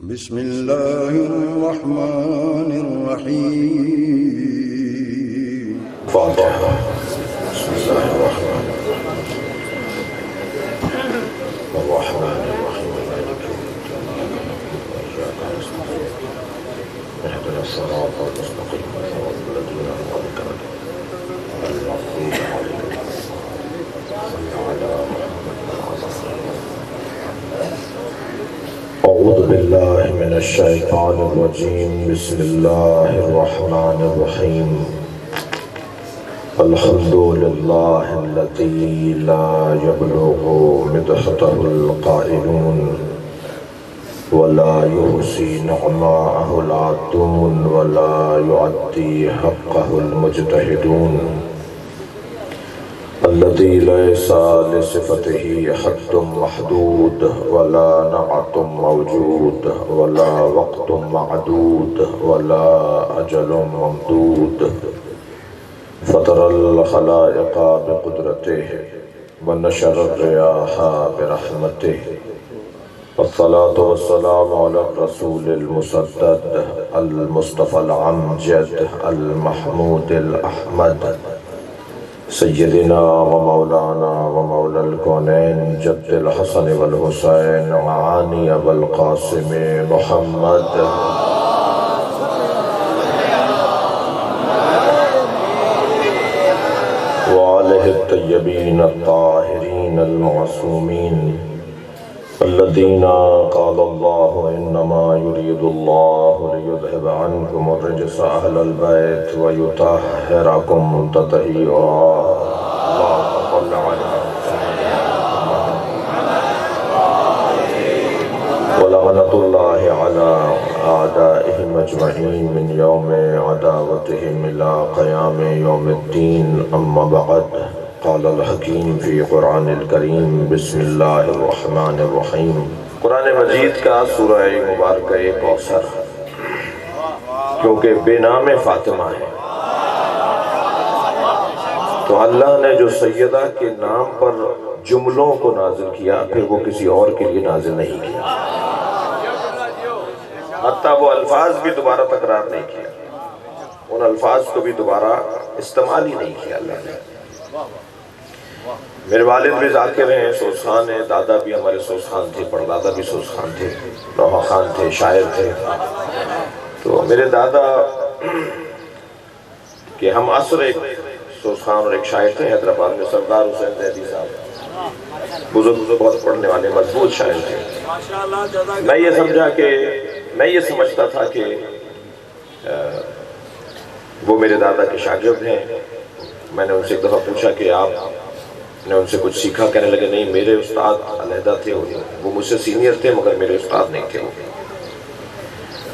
بسم الله الرحمن الرحيم. فاتحة. بسم الله الرحمن الرحيم مالك يوم الدين إياك نستعين اهدنا الصراط المستقيم صراط الذين أنعمت عليهم غير المغضوب عليهم صل على محمد وعلى أعوذ بالله من الشيطان الرجيم بسم الله الرحمن الرحيم الحمد لله الذي لا يبلغ مدحته القائلون ولا يحصي نعماءه العادون ولا يعدي حقه المجتهدون الذي ليس لصفته حد محدود ولا نعت موجود ولا وقت معدود ولا أجل ممدود فطر الخلائق بقدرته ونشر الرياح برحمته والصلاة والسلام على الرسول المسدد المصطفى العمجد المحمود الأحمد سيدنا ومولانا ومولى الكونين جد الحسن والحسين معاني والقاسم محمد وآله الطيبين الطاهرين المعصومين الذين قال الله إنما يريد الله ليذهب عنكم الرجس أهل البيت ويطهركم تطهيرا اللهم صل على ولعنة الله على أعدائهم أجمعين من يوم عداوتهم إلى قيام يوم الدين أما بعد قال الحکیم فی قرآن الکریم بسم اللہ الرحمن الرحیم قرآن مجید کا سورہ مبارکہ کوثر کیونکہ بے نام فاطمہ ہے تو اللہ نے جو سیدہ کے نام پر جملوں کو نازل کیا پھر وہ کسی اور کے لیے نازل نہیں کیا حتیٰ وہ الفاظ بھی دوبارہ تکرار نہیں کیا ان الفاظ کو بھی دوبارہ استعمال ہی نہیں کیا اللہ نے میرے والد بھی ذاکر ہیں سوز خان ہیں دادا بھی ہمارے سوز خان تھے پردادا بھی سوز خان تھے نوحہ خان تھے شاعر تھے تو میرے دادا کہ ہم عصر ایک سوز خان اور ایک شاعر تھے حیدرآباد میں سردار حسین زیدی صاحب بزرگ بہت پڑھنے والے مضبوط شاعر تھے میں یہ سمجھتا تھا کہ وہ میرے دادا کے شاگرد ہیں میں نے ان سے ایک دفعہ پوچھا کہ آپ نے ان سے کچھ سیکھا کہنے لگے نہیں میرے استاد علیحدہ تھے وہ مجھ سے سینئر تھے مگر میرے استاد نہیں تھے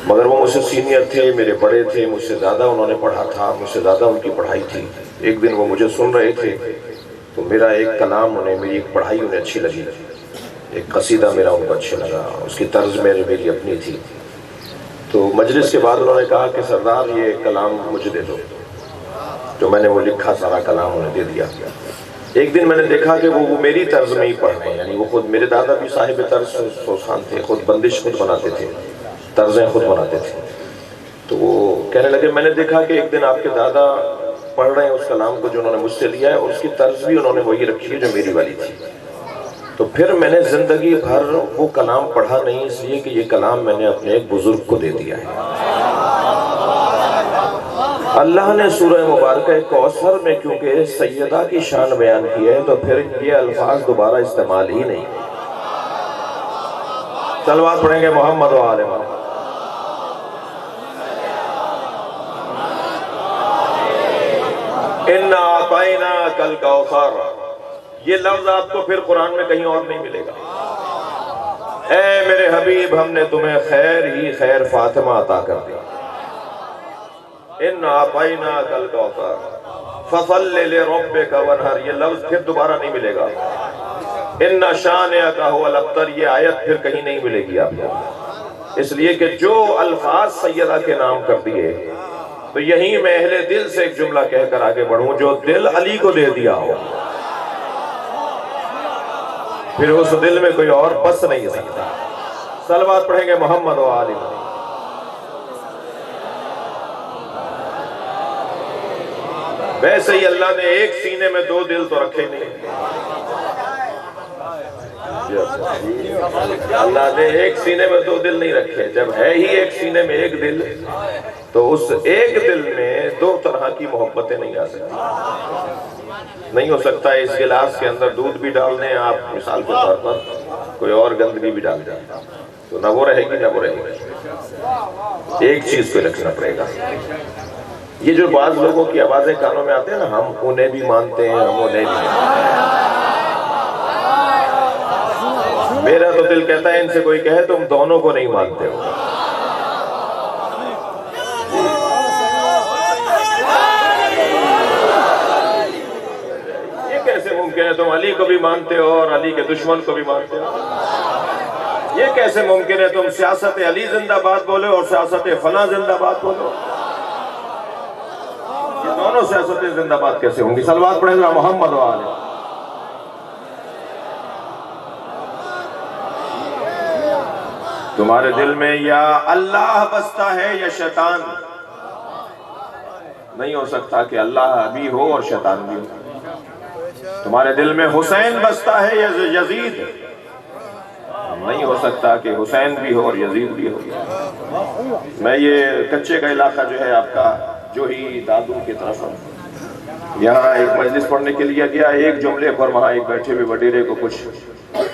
مگر وہ مجھ سے سینئر تھے میرے بڑے تھے مجھ سے زیادہ انہوں نے پڑھا تھا مجھ سے زیادہ ان کی پڑھائی تھی ایک دن وہ مجھے سن رہے تھے تو میرا ایک کلام انہیں میری ایک پڑھائی انہیں اچھی لگی ایک قصیدہ میرا ان کو اچھا لگا اس کی طرز میری اپنی تھی تو مجلس کے بعد انہوں نے کہا کہ سردار یہ کلام مجھے دے دو جو میں نے وہ لکھا سارا کلام انہیں دے دیا ایک دن میں نے دیکھا کہ وہ میری طرز میں ہی پڑھ رہے ہیں یعنی وہ خود میرے دادا بھی صاحب طرز سوز خان تھے خود بندش خود بناتے تھے طرزیں خود بناتے تھے تو وہ کہنے لگے میں نے دیکھا کہ ایک دن آپ کے دادا پڑھ رہے ہیں اس کلام کو جو انہوں نے مجھ سے لیا ہے اور اس کی طرز بھی انہوں نے وہی رکھی ہے جو میری والی تھی تو پھر میں نے زندگی بھر وہ کلام پڑھا نہیں اس لیے کہ یہ کلام میں نے اپنے ایک بزرگ کو دے دیا ہے اللہ نے سورہ مبارکہ کوثر میں کیونکہ سیدہ کی شان بیان کی ہے تو پھر یہ الفاظ دوبارہ استعمال ہی نہیں صلوات پڑھیں گے محمد و آل محمد اِنَّا أَعْطَيْنَاكَ الْكَوْثَرَ یہ لفظ آپ کو پھر قرآن میں کہیں اور نہیں ملے گا اے میرے حبیب ہم نے تمہیں خیر ہی خیر فاطمہ عطا کر دی اِنَّا أَعْطَيْنَاكَ الْكَوْثَرَ فَصَلِّ لِرَبِّكَ وَانْحَرْ یہ لفظ پھر دوبارہ نہیں ملے گا اِنَّ شَانِئَكَ هُوَ الْأَبْتَرُ یہ آیت پھر کہیں نہیں ملے گی آپ کو اس لیے کہ جو الفاظ سیدہ کے نام کر دیے تو یہیں میں اہل دل سے ایک جملہ کہہ کر آگے بڑھوں جو دل علی کو دے دیا ہو پھر اس دل میں کوئی اور بس نہیں سکتا صلوات پڑھیں گے محمد و آل محمد۔ ویسے ہی اللہ نے ایک سینے میں دو دل تو رکھے نہیں، اللہ نے ایک سینے میں دو دل نہیں رکھے، جب ہے ہی ایک سینے میں ایک دل تو اس ایک دل میں دو طرح کی محبتیں نہیں آ سکتی۔ نہیں ہو سکتا ہے اس گلاس کے اندر دودھ بھی ڈال دیں آپ مثال کے طور پر، کوئی اور گندگی بھی ڈال دیں تو نہ وہ رہے گی نہ وہ رہے گی، ایک چیز کو رکھنا پڑے گا۔ یہ جو بعض لوگوں کی آوازیں کانوں میں آتے ہیں نا، ہم انہیں بھی مانتے ہیں ہم انہیں بھی مانتے ہیں، میرا تو دل کہتا ہے ان سے کوئی کہے تم دونوں کو نہیں مانتے ہو۔ یہ کیسے ممکن ہے تم علی کو بھی مانتے ہو اور علی کے دشمن کو بھی مانتے ہو؟ یہ کیسے ممکن ہے تم سیاست علی زندہ باد بولو اور سیاست فلاں زندہ باد بولو؟ یہ دونوں سیاستیں زندہ باد کیسے ہوں گی؟ صلوات پڑھیں گے محمد و آل محمد۔ تمہارے دل میں یا اللہ بستا ہے یا شیطان، نہیں ہو سکتا کہ اللہ بھی ہو اور شیطان بھی ہو۔ تمہارے دل میں حسین بستا ہے یا یزید، نہیں ہو سکتا کہ حسین بھی ہو اور یزید بھی ہو۔ میں یہ کچے کا علاقہ جو ہے آپ کا جو ہی دادو کی طرف یہاں ایک مجلس پڑھنے کے لیے گیا، ایک جملے پر وہاں ایک بیٹھے ہوئے وڈیرے کو کچھ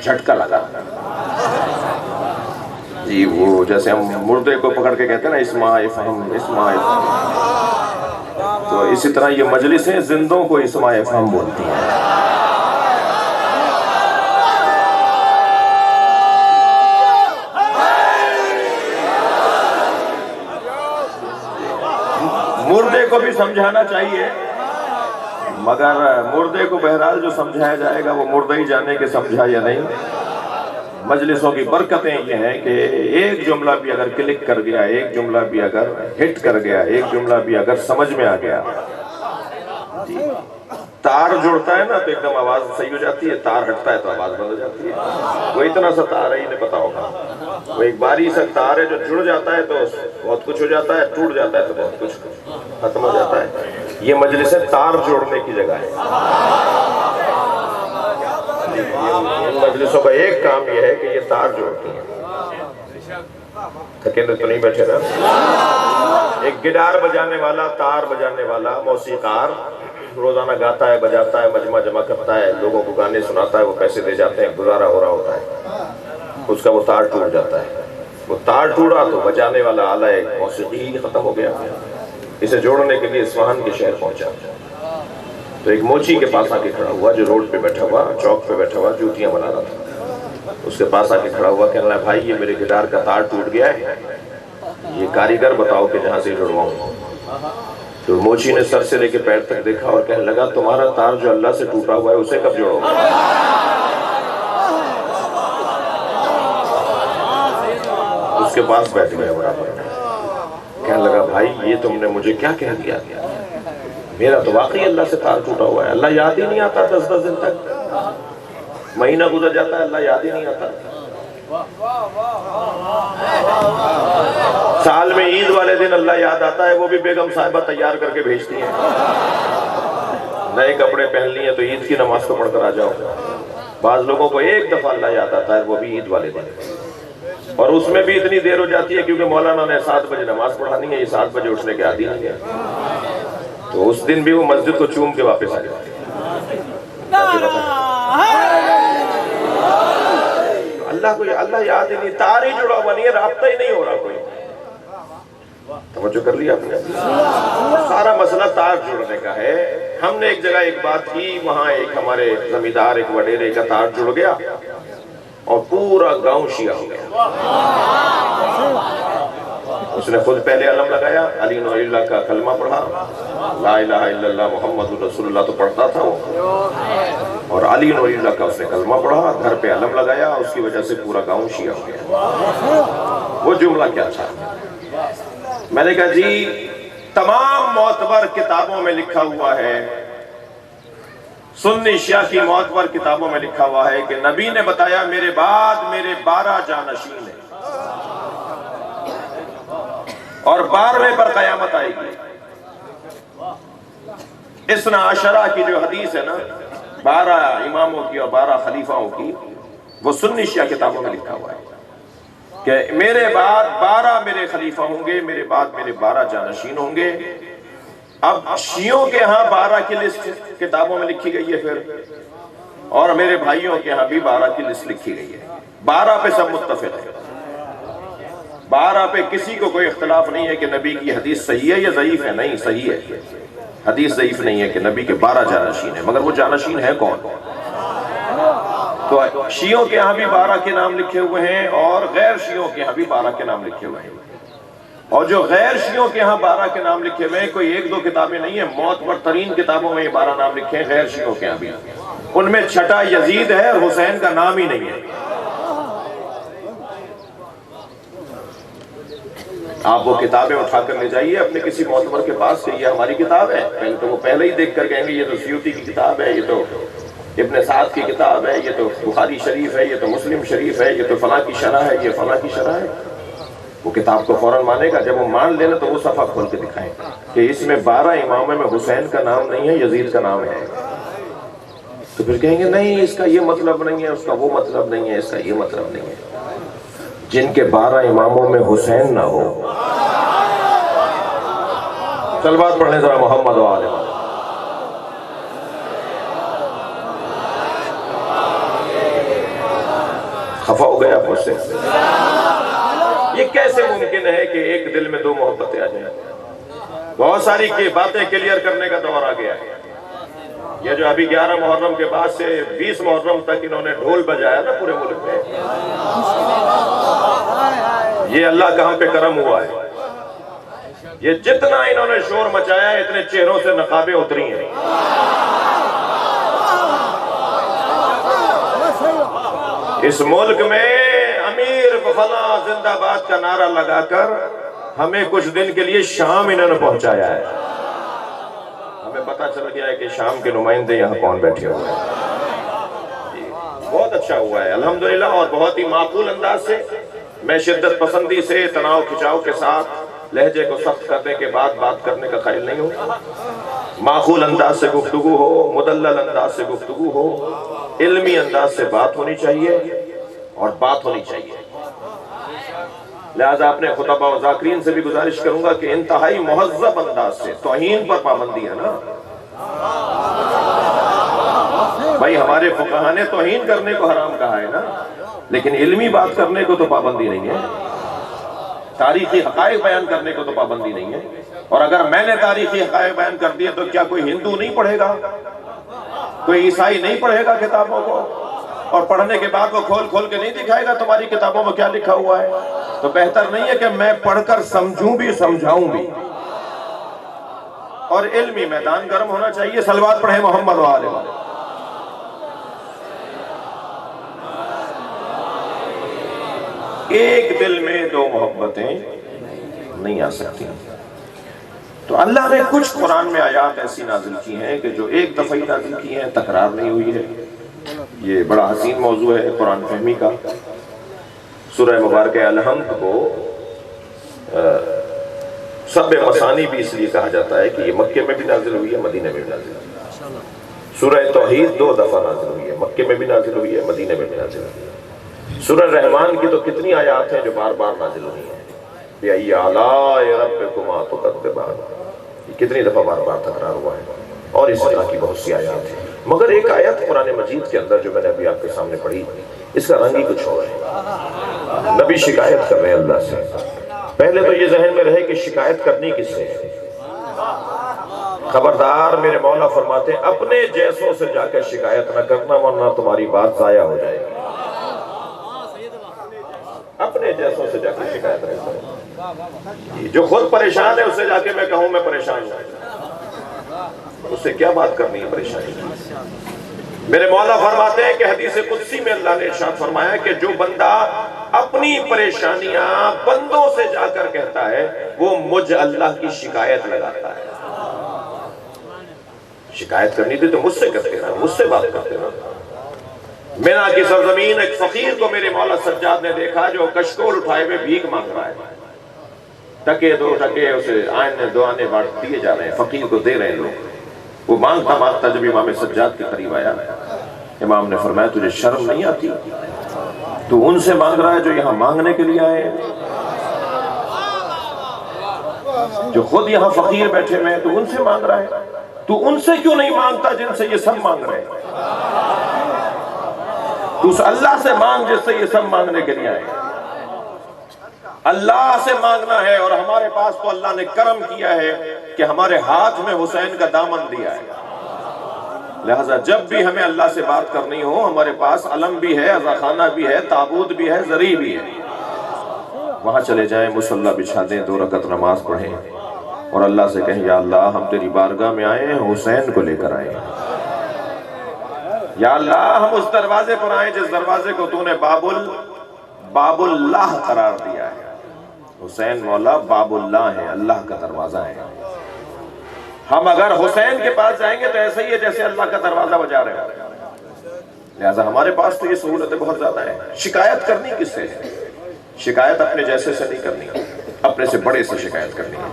جھٹکا لگا جی، وہ جیسے ہم مردے کو پکڑ کے کہتے ہیں نا اسماء فہم اسماء فہم، تو اسی طرح یہ مجلسیں زندوں کو اسماء فہم بولتی ہیں۔ مردے کو بھی سمجھانا چاہیے، مگر مردے کو بہرحال جو سمجھایا جائے گا وہ مردہ ہی جانے کے سمجھا یا نہیں۔ مجلسوں کی برکتیں یہ ہیں کہ ایک جملہ بھی اگر کلک کر گیا، ایک جملہ بھی اگر ہٹ کر گیا، ایک جملہ بھی اگر سمجھ میں آ گیا، تار جڑتا ہے نا تو ایک دم آواز صحیح ہو جاتی ہے، تار ہٹتا ہے تو آواز بند ہو جاتی ہے۔ وہ اتنا سا تار ہے انہیں پتا ہوگا، وہ ایک باریک سا تار ہے جو جڑ جاتا ہے تو بہت کچھ ہو جاتا ہے، ٹوٹ جاتا ہے تو بہت کچھ ختم ہو جاتا ہے۔ یہ مجلس تار جوڑنے کی جگہ ہے۔ ان مجلسوں کا ایک کام یہ ہے کہ یہ تار جوڑتی ہیں۔ تھکے تو نہیں بیٹھے رہا۔ ایک گٹار بجانے والا، تار بجانے والا، موسیقار روزانہ گاتا ہے، بجاتا ہے، مجمع جمع کرتا ہے، لوگوں کو گانے سناتا ہے، وہ پیسے دے جاتے ہیں، گزارا ہو رہا ہوتا ہے، اس کا وہ تار ٹوٹ جاتا ہے۔ وہ تار ٹوٹا تو بجانے والا آلہ موسیقی ہی ختم ہو گیا۔ اسے جوڑنے کے لیے اصفہان کے شہر پہنچا تو ایک موچی کے پاس آ کے کھڑا ہوا، جو روڈ پہ بیٹھا ہوا، چوک پہ بیٹھا ہوا، جوتیاں بنا رہا تھا۔ اس کے پاس آ کے کھڑا ہوا، کہنے لگا بھائی یہ میرے گٹار کا تار ٹوٹ گیا ہے، یہ کاریگر بتاؤ کہ جہاں سے جڑواؤں۔ تو موچی نے سر سے لے کے پیر تک دیکھا اور کہنے لگا تمہارا تار جو اللہ سے ٹوٹا ہوا ہے اسے کب جوڑو گے؟ اس کے پاس بیٹھ گیا برابر میں، کہنے لگا بھائی یہ تم نے مجھے کیا کہہ دیا؟ میرا تو واقعی اللہ سے تار ٹوٹا ہوا ہے، اللہ یاد ہی نہیں آتا، 10 دن تک مہینہ گزر جاتا ہے، اللہ یاد ہی نہیں آتا۔ سال میں عید والے دن اللہ یاد آتا ہے، وہ بھی بیگم صاحبہ تیار کر کے بھیجتی ہیں، نئے کپڑے پہن لیے تو عید کی نماز کو پڑھ کر آ جاؤ۔ بعض لوگوں کو ایک دفعہ اللہ یاد آتا ہے، وہ بھی عید والے دن، اور اس میں بھی اتنی دیر ہو جاتی ہے کیونکہ مولانا نے 7 بجے نماز پڑھانی ہے، یہ 7 بجے اٹھنے کے عادی نہیں ہے، تو اس دن بھی وہ مسجد کو چوم کے واپس آ جاتے ہیں۔ اللہ یاد ہی نہیں، تار ہی جڑا ہوا نہیں ہے، رابطہ ہی نہیں ہو رہا کوئی۔ توجہ کر لیا آپ نے؟ سارا مسئلہ تار جڑنے کا ہے۔ ہم نے ایک جگہ ایک بات کی، وہاں ایک ہمارے زمیندار ایک وڈیرے کا تار جڑ گیا اور پورا گاؤں شیعہ ہو گیا۔ اس نے خود پہلے علم لگایا، علی نور اللہ کا کلمہ پڑھا، لا الہ الا اللہ محمد رسول اللہ تو پڑھتا تھا وہ، اور علی نور اللہ کا اس نے کلمہ پڑھا، گھر پہ علم لگایا، اس کی وجہ سے پورا گاؤں شیعہ ہو گیا۔ وہ جملہ کیا تھا؟ میں نے کہا جی تمام معتبر کتابوں میں لکھا ہوا ہے، سنی شیعہ کی معتبر کتابوں میں لکھا ہوا ہے کہ نبی نے بتایا میرے بعد میرے 12 جانشین ہیں، اور 12ویں پر قیامت آئے گی۔ اثنا عشرہ کی جو حدیث ہے نا، 12 اماموں کی اور 12 خلیفاؤں کی، وہ سنی شیعہ کتابوں میں لکھا ہوا ہے کہ میرے بعد 12 میرے خلیفہ ہوں گے، میرے بعد میرے 12 جانشین ہوں گے۔ اب شیعوں کے ہاں 12 کی لسٹ کتابوں میں لکھی گئی ہے پھر، اور میرے بھائیوں کے ہاں بھی 12 کی لسٹ لکھی گئی ہے۔ 12 پہ سب متفق ہے، 12 پہ کسی کو کوئی اختلاف نہیں ہے کہ نبی کی حدیث صحیح ہے یا ضعیف ہے۔ نہیں، صحیح ہے، حدیث ضعیف نہیں ہے کہ نبی کے 12 جانشین ہیں، مگر وہ جانشین ہے کون؟ تو شیعوں کے ہاں بھی 12 کے نام لکھے ہوئے ہیں، اور غیر شیعوں کے ہاں بھی 12 کے نام لکھے ہوئے ہیں۔ اور جو غیر شیعوں کے ہاں 12 کے نام لکھے ہوئے ہیں، کوئی 1-2 کتابیں نہیں ہیں، معتبر ترین کتابوں میں یہ 12 نام لکھے ہیں غیر شیعوں کے ہاں بھی۔ ان میں چھٹا یزید ہے، حسین کا نام ہی نہیں ہے۔ آپ وہ کتابیں اٹھا کر لے جائیے اپنے کسی معتبر کے پاس کہ یہ ہماری کتاب ہے، پہلے تو وہ پہلے ہی دیکھ کر کہیں گے یہ تو سیوطی کی کتاب ہے، یہ تو ابن سعد کی کتاب ہے، یہ تو بخاری شریف ہے، یہ تو مسلم شریف ہے، یہ تو فلاں کی شرح ہے، یہ فلاں کی شرح ہے۔ وہ کتاب کو فوراً مانے گا، جب وہ مان لینا تو وہ صفحہ کھول کے دکھائیں کہ اس میں 12 اماموں میں حسین کا نام نہیں ہے، یزید کا نام ہے۔ تو پھر کہیں گے نہیں اس کا یہ مطلب نہیں ہے، اس کا وہ مطلب نہیں ہے، اس کا یہ مطلب نہیں ہے۔ جن کے 12 اماموں میں حسین نہ ہو، صلوات پڑھنے ذرا محمد و آل محمد۔ خفا ہو گیا مجھ سے؟ یہ کیسے ممکن ہے کہ ایک دل میں 2 محبتیں آ جائیں؟ بہت ساری باتیں کلیئر کرنے کا دور آ گیا ہے۔ یہ جو ابھی 11 محرم کے بعد سے 20 محرم تک انہوں نے ڈھول بجایا نا پورے ملک میں، یہ اللہ کا ہم پہ کرم ہوا ہے۔ یہ جتنا انہوں نے شور مچایا ہے، اتنے چہروں سے نقابیں اتری ہیں۔ اس ملک میں امیر فلاں زندہ باد کا نعرہ لگا کر ہمیں کچھ دن کے لیے شام انہوں نے پہنچایا ہے۔ ہمیں پتہ چل گیا ہے کہ شام کے نمائندے یہاں کون بیٹھے ہوئے ہیں۔ بہت اچھا ہوا ہے الحمدللہ، اور بہت ہی معقول انداز سے۔ میں شدت پسندی سے، تناؤ کھچاؤ کے ساتھ، لہجے کو سخت کرنے کے بعد بات کرنے کا قائل نہیں ہوں۔ معقول انداز سے گفتگو ہو، مدلل انداز سے گفتگو ہو، علمی انداز سے بات ہونی چاہیے اور بات ہونی چاہیے۔ لہذا اپنے خطباء و ذاکرین سے بھی گزارش کروں گا کہ انتہائی مہذب انداز سے، توہین پر پابندی ہے نا بھائی، ہمارے فقہاء نے توہین کرنے کو حرام کہا ہے نا، لیکن علمی بات کرنے کو تو پابندی نہیں ہے، تاریخی حقائق بیان کرنے کو تو پابندی نہیں ہے۔ اور اگر میں نے تاریخی حقائق بیان کر دیے تو کیا کوئی ہندو نہیں پڑھے گا، کوئی عیسائی نہیں پڑھے گا کتابوں کو؟ اور پڑھنے کے بعد وہ کھول کے نہیں دکھائے گا تمہاری کتابوں میں کیا لکھا ہوا ہے؟ تو بہتر نہیں ہے کہ میں پڑھ کر سمجھوں بھی سمجھاؤں بھی؟ اور علمی میدان گرم ہونا چاہیے۔ صلوات پڑھیں محمد و آل محمد۔ ایک دل میں 2 محبتیں نہیں آ سکتی۔ تو اللہ نے کچھ قرآن میں آیات ایسی نازل کی ہیں کہ جو ایک دفعہ ہی نازل کی ہیں، تکرار نہیں ہوئی ہے۔ یہ بڑا حسین موضوع ہے قرآن فہمی کا۔ سورہ مبارکہ الحمد کو سب مثانی بھی اس لیے کہا جاتا ہے کہ یہ مکے میں بھی نازل ہوئی ہے، مدینہ میں بھی نازل ہوئی ہے۔ سورہ توحید 2 دفعہ نازل ہوئی ہے، مکے میں بھی نازل ہوئی ہے، مدینہ میں بھی نازل ہوئی ہے۔ سورہ رحمان کی تو کتنی آیات ہیں جو بار بار نازل ہوئی ہیں، بِأَيِّ آلَاءِ رَبِّكُمَا تُكَذِّبَانِ، یہ کتنی دفعہ بار بار تکرار ہوا ہے، اور اس طرح کی بہت سی آیات ہیں۔ مگر ایک آیت قرآن مجید کے اندر جو میں نے ابھی آپ کے سامنے پڑھی، اس کا رنگ ہی کچھ اور ہے۔ نبی شکایت کر رہے ہیں اللہ سے۔ پہلے تو یہ ذہن میں رہے کہ شکایت کرنی کس سے ہے؟ خبردار، میرے مولا فرماتے ہیں اپنے جیسوں سے جا کر شکایت نہ کرنا، ورنہ تمہاری بات ضائع ہو جائے گی۔ اپنے جیسوں سے جا کے شکایت نہ کرنا۔ جو خود پریشان ہے اس سے جا کے میں کہوں میں پریشان ہوں، اس سے کیا بات کرنی ہے پریشانی؟ میرے مولا فرماتے ہیں کہ حدیث قدسی میں اللہ نے ارشاد فرمایا کہ جو بندہ اپنی پریشانیاں بندوں سے جا کر کہتا ہے، وہ مجھ اللہ کی شکایت لگاتا ہے۔ شکایت کرنی تھی تو مجھ سے کرتے نا، مجھ سے بات کرتے نا۔ مینا کی سرزمین ایک فقیر کو میرے مولا سجاد نے دیکھا جو کشکول اٹھائے ہوئے بھیک مانگ رہا ہے۔ ٹکے دو ٹکے اسے آنے دو آنے بانٹ دیے جا رہے ہیں، فقیر کو دے رہے ہیں لوگ۔ وہ مانگتا مانگتا جب امام سجاد کے قریب آیا، امام نے فرمایا تجھے شرم نہیں آتی؟ تو ان سے مانگ رہا ہے جو یہاں مانگنے کے لیے آئے ہیں، جو خود یہاں فقیر بیٹھے ہوئے ہیں، تو ان سے مانگ رہا ہے؟ تو ان سے کیوں نہیں مانگتا جن سے یہ سب مانگ رہے ہیں؟ تو اس اللہ سے مانگ جس سے یہ سب مانگنے کے لیے آئے ہیں۔ اللہ سے مانگنا ہے، اور ہمارے پاس تو اللہ نے کرم کیا ہے کہ ہمارے ہاتھ میں حسین کا دامن دیا ہے، لہذا جب بھی ہمیں اللہ سے بات کرنی ہو ہمارے پاس علم بھی ہے، عزاخانہ بھی ہے، تابوت بھی ہے، ذری بھی ہے، وہاں چلے جائیں، مصلی بچھا دیں، 2 رکعت نماز پڑھیں اور اللہ سے کہیں یا اللہ ہم تیری بارگاہ میں آئے ہیں، حسین کو لے کر آئے ہیں، یا اللہ ہم اس دروازے پر آئیں جس دروازے کو تو نے باب اللہ قرار دیا ہے۔ حسین مولا باب اللہ ہے، اللہ کا دروازہ ہے۔ ہم اگر حسین کے پاس جائیں گے تو ایسا ہی ہے جیسے اللہ کا دروازہ بجا رہے ہیں، لہذا ہمارے پاس تو یہ سہولتیں بہت زیادہ ہیں۔ شکایت کرنی کس سے ہے؟ شکایت اپنے جیسے سے نہیں کرنی، اپنے سے بڑے سے شکایت کرنی ہے۔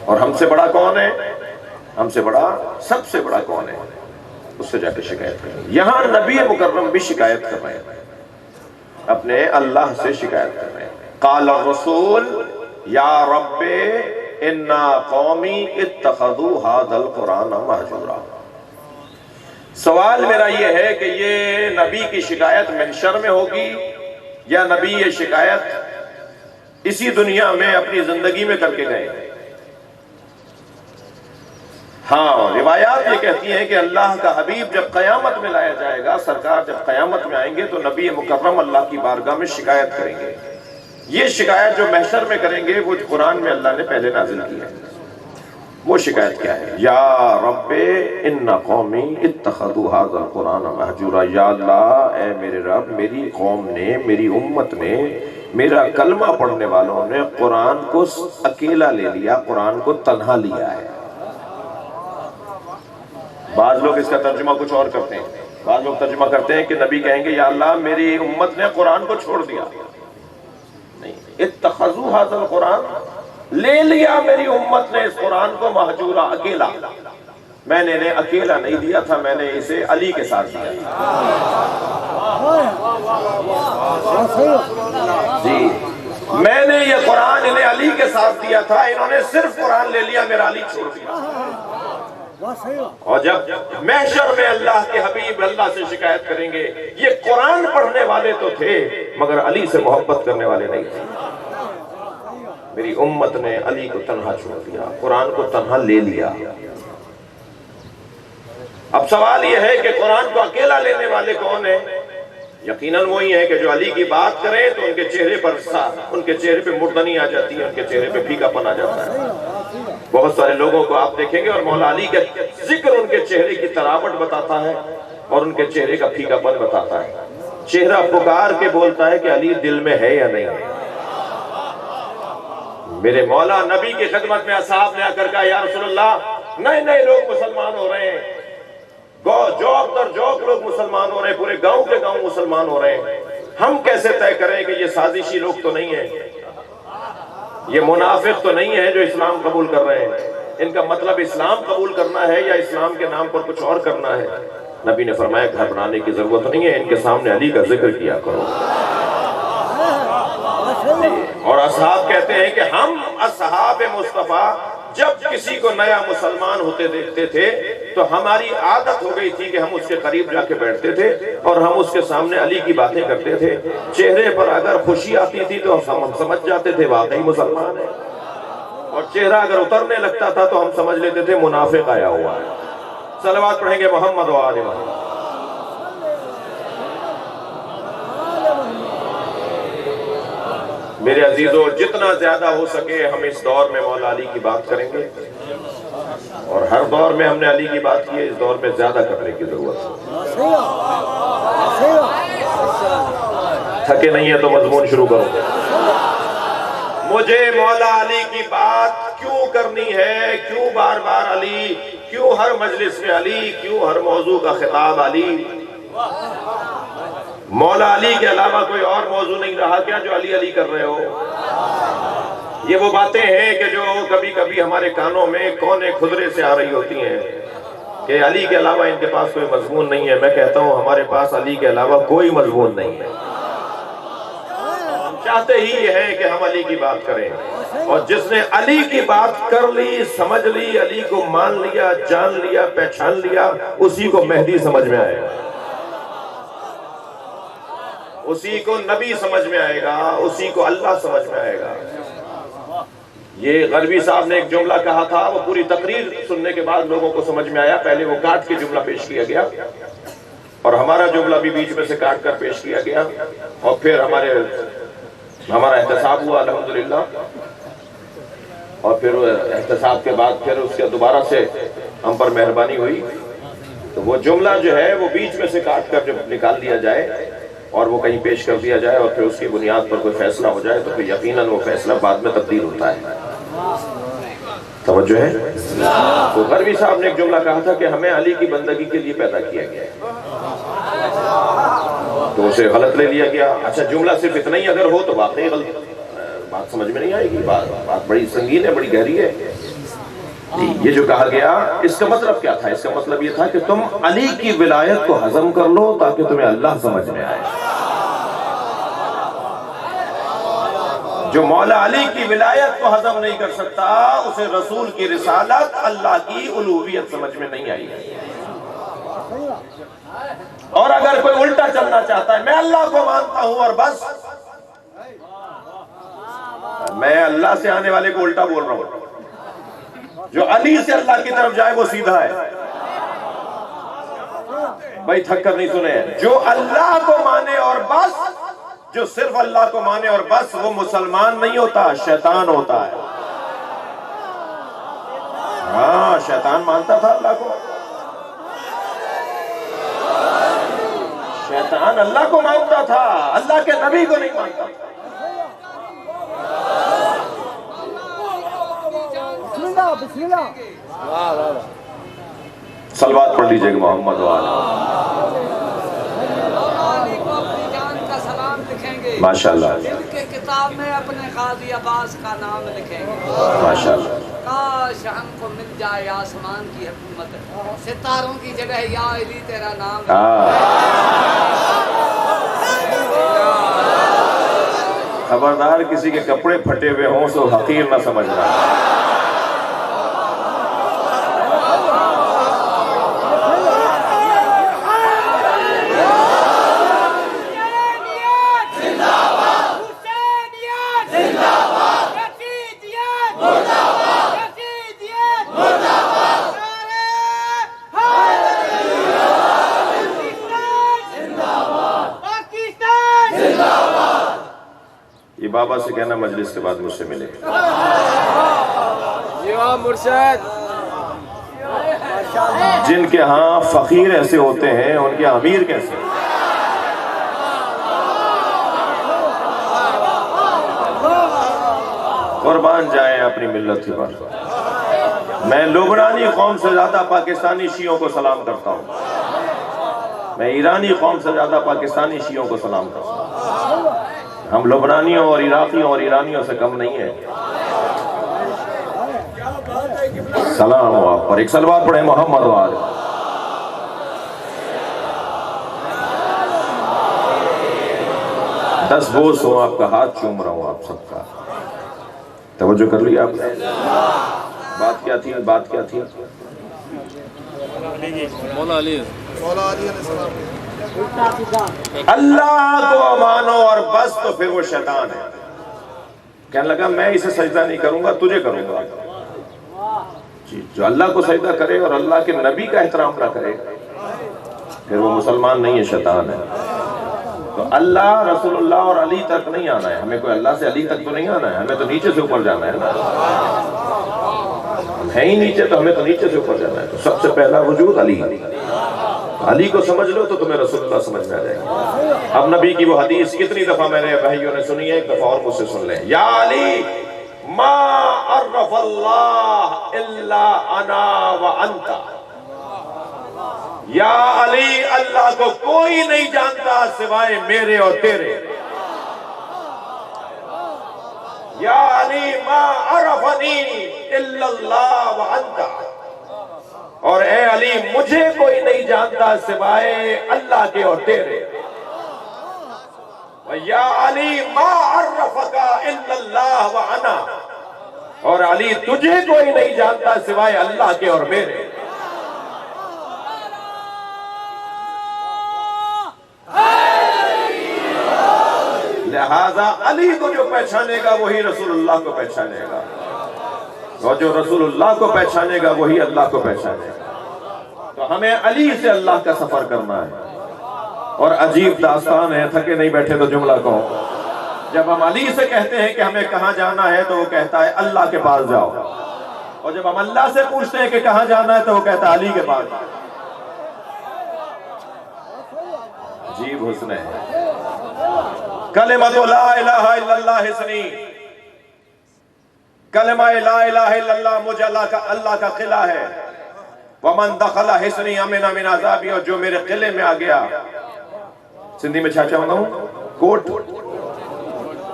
اور ہم سے بڑا کون ہے؟ ہم سے بڑا، سب سے بڑا کون ہے؟ اس سے جا کے شکایت کرنی۔ یہاں نبی مکرم بھی شکایت کر رہے ہیں، اپنے اللہ سے شکایت کر رہے ہیں۔ قال الرسول یا رب ان قومی اتخذوا هذا القرآن مہجورا۔ سوال میرا یہ ہے کہ یہ نبی کی شکایت محشر میں ہوگی یا نبی یہ شکایت اسی دنیا میں اپنی زندگی میں کر کے گئے؟ ہاں، روایات یہ کہتی ہیں کہ اللہ کا حبیب جب قیامت میں لایا جائے گا، سرکار جب قیامت میں آئیں گے تو نبی مکرم اللہ کی بارگاہ میں شکایت کریں گے۔ یہ شکایت جو محشر میں کریں گے وہ قرآن میں اللہ نے پہلے نازل کی ہے۔ وہ شکایت کیا ہے؟ یا رب ان قومی اتخذوا هذا القرآن مہجورا۔ یا اللہ اے میرے رب، میری قوم نے، میری امت نے، میرا کلمہ پڑھنے والوں نے قرآن کو اکیلا لے لیا، قرآن کو تنہا لیا ہے۔ بعض لوگ اس کا ترجمہ کچھ اور کرتے ہیں، بعض لوگ ترجمہ کرتے ہیں کہ نبی کہیں گے یا اللہ میری امت نے قرآن کو چھوڑ دیا۔ نہیں، اتخذوا هذا القرآن، لے لیا میری امت نے اس قرآن کو مہجورا، اکیلا۔ میں نے انہیں اکیلا نہیں دیا تھا، میں نے اسے علی کے ساتھ دیا تھا۔ جی، میں نے یہ قرآن انہیں علی کے ساتھ دیا تھا، انہوں نے صرف قرآن لے لیا، میرا علی چھوڑ دیا۔ اور جب محشر میں اللہ کے حبیب اللہ سے شکایت کریں گے، یہ قرآن پڑھنے والے تو تھے مگر علی سے محبت کرنے والے نہیں تھے، میری امت نے علی کو تنہا چھوڑ دیا، قرآن کو تنہا لے لیا۔ اب سوال یہ ہے کہ قرآن کو اکیلا لینے والے کون ہیں؟ یقیناً وہی ہے کہ جو علی کی بات کریں تو ان کے چہرے پر ان کے چہرے پہ مردنی آ جاتی ہے، ان کے چہرے پہ پھیکا پن آ جاتا ہے۔ بہت سارے لوگوں کو آپ دیکھیں گے اور مولا علی کا ذکر ان کے چہرے کی تراوٹ بتاتا ہے اور ان کے چہرے کا پھیکا پن بتاتا ہے۔ چہرہ پکار کے بولتا ہے کہ علی دل میں ہے یا نہیں ہے۔ میرے مولا نبی کی خدمت میں اصحاب نے آ کر کہا یا رسول اللہ، نئے نئے لوگ مسلمان ہو رہے ہیں، جوک در جوک لوگ مسلمان ہو رہے ہیں، پورے گاؤں کے گاؤں مسلمان ہو رہے ہیں، ہم کیسے طے کریں کہ یہ سازشی لوگ تو نہیں ہیں، یہ منافق تو نہیں ہے جو اسلام قبول کر رہے ہیں، ان کا مطلب اسلام قبول کرنا ہے یا اسلام کے نام پر کچھ اور کرنا ہے؟ نبی نے فرمایا گھبرانے کی ضرورت نہیں ہے، ان کے سامنے علی کا ذکر کیا کرو۔ اور اصحاب کہتے ہیں کہ ہم اصحاب مصطفیٰ جب کسی کو نیا مسلمان ہوتے دیکھتے تھے تو ہماری عادت ہو گئی تھی کہ ہم اس کے قریب جا کے بیٹھتے تھے اور ہم اس کے سامنے علی کی باتیں کرتے تھے، چہرے پر اگر خوشی آتی تھی تو ہم سمجھ جاتے تھے واقعی مسلمان ہے، اور چہرہ اگر اترنے لگتا تھا تو ہم سمجھ لیتے تھے منافق آیا ہوا ہے۔ صلوات پڑھیں گے محمد و آل محمد۔ میرے عزیزو، جتنا زیادہ ہو سکے ہم اس دور میں مولا علی کی بات کریں گے، اور ہر دور میں ہم نے علی کی بات کی ہے، اس دور میں زیادہ کرنے کی ضرورت ہے۔ تھکے نہیں ہے تو مضمون شروع کرو۔ مجھے مولا علی کی بات کیوں کرنی ہے؟ کیوں بار بار علی؟ کیوں ہر مجلس میں علی؟ کیوں ہر موضوع کا خطاب علی؟ مولا علی کے علاوہ کوئی اور موضوع نہیں رہا کیا جو علی علی کر رہے ہو؟ یہ وہ باتیں ہیں کہ جو کبھی کبھی ہمارے کانوں میں کونے خدرے سے آ رہی ہوتی ہیں کہ علی کے علاوہ ان کے پاس کوئی مضمون نہیں ہے. میں کہتا ہوں ہمارے پاس علی کے علاوہ کوئی مضمون نہیں ہے. ہم چاہتے ہی یہ ہے کہ ہم علی کی بات کریں, اور جس نے علی کی بات کر لی, سمجھ لی, علی کو مان لیا, جان لیا, پہچان لیا, اسی کو مہدی سمجھ میں آئے گا, اسی کو نبی سمجھ میں آئے گا, اسی کو اللہ سمجھ میں آئے گا. یہ غربی صاحب نے ایک جملہ کہا تھا, وہ پوری تقریر سننے کے بعد لوگوں کو سمجھ میں آیا. پہلے وہ کاٹ کے جملہ پیش کیا گیا اور ہمارا جملہ بھی بیچ میں سے کاٹ کر پیش کیا گیا, اور پھر ہمارا احتساب ہوا الحمدللہ, اور پھر احتساب کے بعد پھر اس کے دوبارہ سے ہم پر مہربانی ہوئی. تو وہ جملہ جو ہے وہ بیچ میں سے کاٹ کر جب نکال دیا جائے اور وہ کہیں پیش کر دیا جائے اور پھر اس کی بنیاد پر کوئی فیصلہ ہو جائے تو پھر یقیناً وہ فیصلہ بعد میں تبدیل ہوتا ہے. توجہ ہے. تو غربی صاحب نے ایک جملہ کہا تھا کہ ہمیں علی کی بندگی کے لیے پیدا کیا گیا ہے, تو اسے غلط لے لیا گیا. اچھا جملہ صرف اتنا ہی اگر ہو تو واقعی غلط, بات سمجھ میں نہیں آئے گی. بات بڑی سنگین ہے, بڑی گہری ہے. یہ جو کہا گیا اس کا مطلب کیا تھا؟ اس کا مطلب یہ تھا کہ تم علی کی ولایت کو ہضم کر لو تاکہ تمہیں اللہ سمجھ میں آئے. جو مولا علی کی ولایت کو ہضم نہیں کر سکتا اسے رسول کی رسالت, اللہ کی الوہیت سمجھ میں نہیں آئی. اور اگر کوئی الٹا چلنا چاہتا ہے, میں اللہ کو مانتا ہوں اور بس, میں اللہ سے آنے والے کو الٹا بول رہا ہوں, جو علی سے اللہ کی طرف جائے وہ سیدھا ہے. بھائی تھک کر نہیں سنے, جو اللہ کو مانے اور بس, جو صرف اللہ کو مانے اور بس, وہ مسلمان نہیں ہوتا, شیطان ہوتا ہے. ہاں شیطان مانتا تھا اللہ کو, شیطان اللہ کو مانتا تھا, اللہ کے نبی کو نہیں مانتا تھا. بسم اللہ. صلوات پڑھ لیجئے گا محمد والا. ماشاءاللہ. ان کے کتاب میں اپنے قاضی عباس کا نام لکھیں گے. ماشاءاللہ. کاش ہم کو مل جائے آسمان کی حکومت, ستاروں کی جگہ یا علی تیرا نام. خبردار کسی کے کپڑے پھٹے ہوئے ہوں تو حقیر نہ سمجھنا. یہ بابا سے کہنا مجلس کے بعد مجھ سے ملے. جن کے ہاں فقیر ایسے ہوتے ہیں ان کے امیر کیسے؟ قربان جائیں اپنی ملت کی بات. میں لبنانی قوم سے زیادہ پاکستانی شیعوں کو سلام کرتا ہوں, میں ایرانی قوم سے زیادہ پاکستانی شیعوں کو سلام کرتا ہوں. ہم لبنانیوں اور عراقیوں اور ایرانیوں سے کم نہیں ہیں. سلام ہو آپ پر. ایک صلوات پڑھیں محمد وآل. دس بوس ہوں آپ کا, ہاتھ چوم رہا ہوں آپ سب کا. توجہ کر لیا آپ نے. بات کیا تھی؟ بات کیا تھی؟ مولا علی. اللہ کو مانو اور بس, تو پھر وہ شیطان ہے. کہنے لگا میں اسے سجدہ نہیں کروں گا, تجھے کروں گا. جو اللہ کو سجدہ کرے اور اللہ کے نبی کا احترام نہ کرے پھر وہ مسلمان نہیں ہے, شیطان ہے. تو اللہ, رسول اللہ اور علی تک نہیں آنا ہے ہمیں. کوئی اللہ سے علی تک تو نہیں آنا ہے, ہمیں تو نیچے سے اوپر جانا ہے نا. ہم ہیں ہی نیچے, تو ہمیں تو نیچے سے اوپر جانا ہے. تو سب سے پہلا وجود علی. علی کو سمجھ لو تو تمہیں رسول اللہ سمجھ میں آ جائے گا. اب نبی کی وہ حدیث کتنی دفعہ میں نے بھائیوں نے سنی ہے, ایک دفعہ اور مجھ سے سن لیں. یا علی ما عرف اللہ الا انا وانت. یا علی اللہ کو کوئی نہیں جانتا سوائے میرے اور تیرے. یا علی ما عرفنی الا اللہ وانت، اور اے علی مجھے کوئی نہیں جانتا سوائے اللہ کے اور تیرے، یا علی ما عرفک الا اللہ وانا، اور علی تجھے کوئی نہیں جانتا سوائے اللہ کے اور میرے۔ لہذا علی کو جو پہچانے گا وہی رسول اللہ کو پہچانے گا، اور جو رسول اللہ کو پہچانے گا وہی اللہ کو پہچانے گا۔ تو ہمیں علی سے اللہ کا سفر کرنا ہے۔ اور عجیب داستان ہے، تھکے نہیں بیٹھے تو جملہ کہو، جب ہم علی سے کہتے ہیں کہ ہمیں کہاں جانا ہے تو وہ کہتا ہے اللہ کے پاس جاؤ، اور جب ہم اللہ سے پوچھتے ہیں کہ کہاں جانا ہے تو وہ کہتا ہے علی کے پاس جاؤ۔ عجیب حسن ہے۔ کلمۃ لا الہ الا اللہ حسنی، کلمہ لا الہ الا اللہ مجھے اللہ کا قلعہ ہے۔ ومن دخل حسنی امن من عذابی، اور جو میرے قلعے میں آ گیا، سندھی میں چھاچا ہوں کوٹ،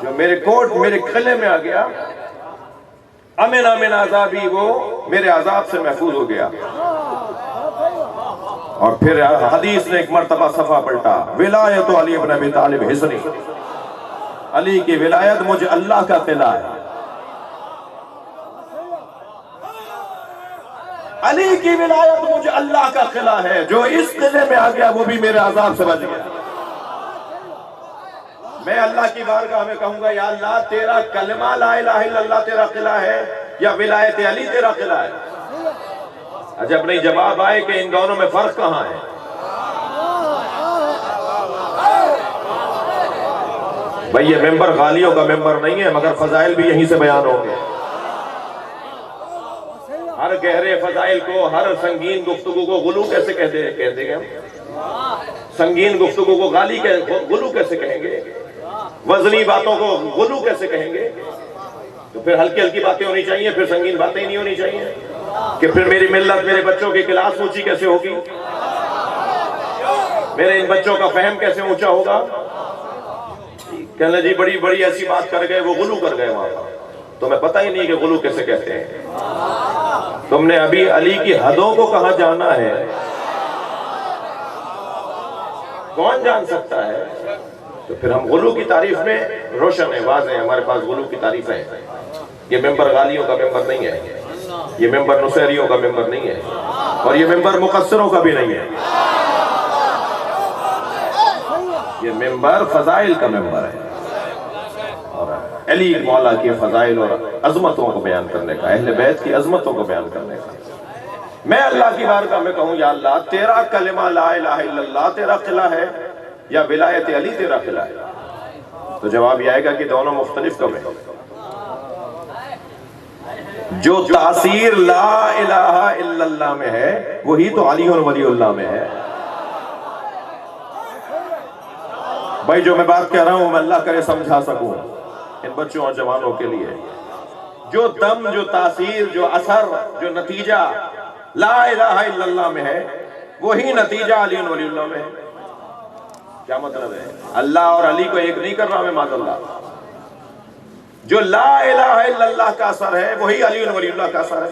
جو میرے کوٹ میرے قلعے میں آ گیا، امن من عذابی، وہ میرے عذاب سے محفوظ ہو گیا۔ اور پھر حدیث نے ایک مرتبہ صفحہ پلٹا، ولایت علی بن ابی طالب حسنی، علی کی ولایت مجھے اللہ کا قلعہ ہے۔ علی کی ولایت مجھے اللہ کا قلعہ ہے، جو اس قلعے میں آ گیا وہ بھی میرے عذاب سے بچ گیا۔ میں اللہ کی بارگاہ میں کہوں گا، یا اللہ تیرا کلمہ لا الہ الا اللہ تیرا قلعہ ہے یا ولایت علی تیرا قلعہ ہے؟ عجب نہیں جواب آئے کہ ان دونوں میں فرق کہاں ہے۔ بھئی یہ ممبر غالیوں کا ممبر نہیں ہے، مگر فضائل بھی یہیں سے بیان ہوں گے۔ ہر گہرے فضائل کو، ہر سنگین گفتگو کو غلو کیسے کہتے گے ہم؟ سنگین گفتگو کو غلو کیسے کہیں گے؟ وزنی باتوں کو غلو کیسے کہیں گے؟ تو پھر ہلکی ہلکی باتیں ہونی چاہیے، پھر سنگین باتیں ہی نہیں ہونی چاہیے، کہ پھر میری ملت، میرے بچوں کی کلاس اونچی کیسے ہوگی؟ میرے ان بچوں کا فہم کیسے اونچا ہوگا؟ کہنے جی بڑی بڑی ایسی بات کر گئے، وہ غلو کر گئے وہاں پر۔ تمہیں پتہ ہی نہیں کہ غلو کیسے کہتے ہیں۔ تم نے ابھی علی کی حدوں کو کہاں جانا ہے؟ کون جان سکتا ہے؟ تو پھر ہم غلو کی تعریف میں روشن ہے، واضح ہے، ہمارے پاس غلو کی تعریف ہے۔ یہ ممبر غالیوں کا ممبر نہیں ہے، یہ ممبر نصیریوں کا ممبر نہیں ہے، اور یہ ممبر مقصروں کا بھی نہیں ہے، یہ ممبر فضائل کا ممبر ہے، اور علی مولا کی فضائل اور عظمتوں کو بیان کرنے کا، اہل بیت کی عظمتوں کو بیان کرنے کا۔ میں اللہ کی بارگاہ میں کہوں، یا اللہ تیرا کلمہ لا الہ الا اللہ تیرا قلعہ ہے یا ولایت علی تیرا قلعہ ہے؟ تو جواب یہ آئے گا کہ دونوں مختلف کم ہیں۔ جو تاثیر لا الہ الا اللہ میں ہے وہی تو علی اور ولی اللہ میں ہے۔ بھائی جو میں بات کہہ رہا ہوں میں اللہ کرے سمجھا سکوں ان بچوں اور جوانوں کے لیے، جو دم، جو تاثیر، جو اثر، جو نتیجہ لا الہ الا اللہ میں ہے وہی نتیجہ علی اور ولی اللہ میں ہے۔ کیا مطلب ہے؟ اللہ اور علی کو ایک نہیں کر رہا میں معاذ اللہ، جو لا الہ الا اللہ کا اثر ہے وہی علی اور ولی اللہ کا اثر ہے۔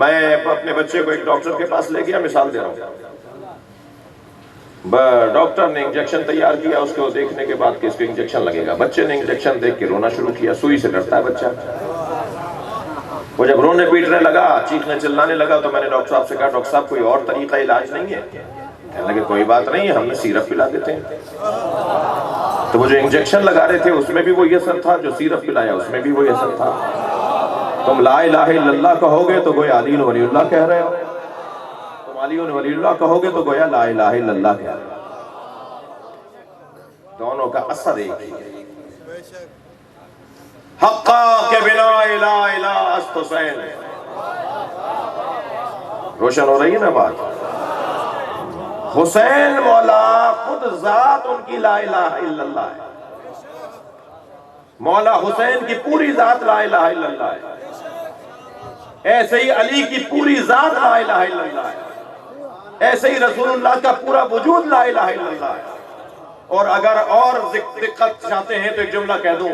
میں اپنے بچے کو ایک ڈاکٹر کے پاس لے گیا، مثال دے رہا ہوں، ڈاکٹر نے انجیکشن تیار کیا، اس کو دیکھنے کے بعد کہ اس کو انجیکشن لگے گا، بچے نے انجیکشن دیکھ کے رونا شروع کیا، سوئی سے ڈرتا ہے بچہ، وہ جب رونے پیٹنے لگا، چیخنے چلانے لگا، تو میں نے ڈاکٹر صاحب سے کہا ڈاکٹر صاحب کوئی اور طریقہ علاج نہیں ہے؟ کہنے لگے کوئی بات نہیں ہے، ہم نے سیرپ پلا دیتے ہیں۔ تو وہ جو انجیکشن لگا رہے تھے اس میں بھی وہی اثر تھا، جو سیرپ پلایا اس میں بھی وہی اثر تھا۔ تم لا الہ الا اللہ کہو گے تو گویا علی ولی اللہ کہہ رہے ہو، تم علی ولی اللہ کہو گے تو گویا لا الہ الا اللہ کہہ رہے ہو۔ دونوں کا اثر ایک ہی ہے۔ حقا کے بنا لا الہ است حسین، روشن ہو رہی ہے نا بات؟ حسین مولا خود ذات ان کی لا الہ الا اللہ ہے، مولا حسین کی پوری ذات لا الہ الا اللہ ہے، ایسے ہی علی کی پوری ذات لا الہ الا اللہ ہے، ایسے ہی رسول اللہ کا پورا وجود لا الہ الا اللہ ہے۔ اور اگر اور دقت چاہتے ہیں تو ایک جملہ کہہ دوں،